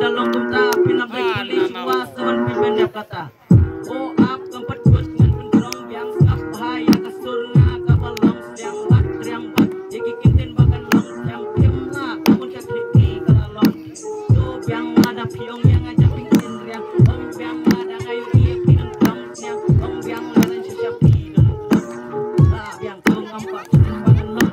dalong kumta pinabrik pili semua sewan pimen dia kata oh ap keempat kut ngan pendrong biang sap bahaya kasur nga kabalong sedang bat triang bat iki kinten bagan long yang tim lah kamu cak liki kalalong do biang ada piong yang aja pingin riang om biang ada ngayu iya pinang kam siang om biang lain siap pidon lah biang tung ampak bagan long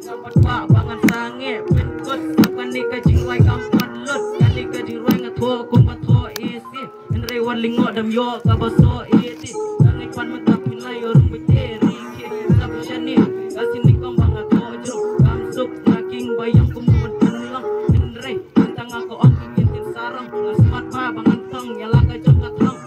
sampai pak bangan sange penkut sapan ni kajing wai kampat lut kali kajing ruai ngatho kumpat tho isi enre wan lingo dam yo kabaso iti ngai pan mata pinai orang beteri ke sapshani kasini kambang atho jro kamsuk naking bayang kum benlang enre tentang aku angki kintin sarang smart pa bangan tong yala kajong katong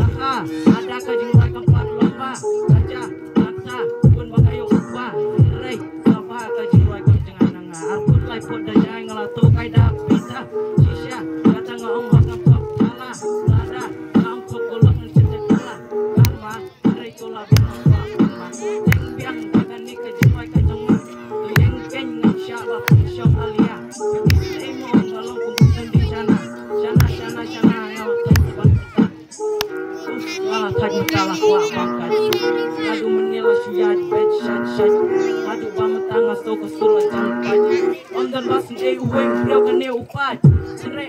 aha ada kajing wai kampat lomba aja mata pun bagayo pa enre sapa kajing wai kajing ananga arput lai pot dajai ngalato kai da pita sisya kata ngong bakam pop salah lada kam kokolok ngecet kala karma enre tola binong pa karma teng biang bagan ni kajing wai kajong yang ken ngasya ba syom alia kita emo ngalong kumpulan di sana ngaw taban kita wala taj kalah wa bangkat adu menila suyad bet shat adu bamatanga so ko sulan jangkat ondan basin e uweng priaw kane upat enre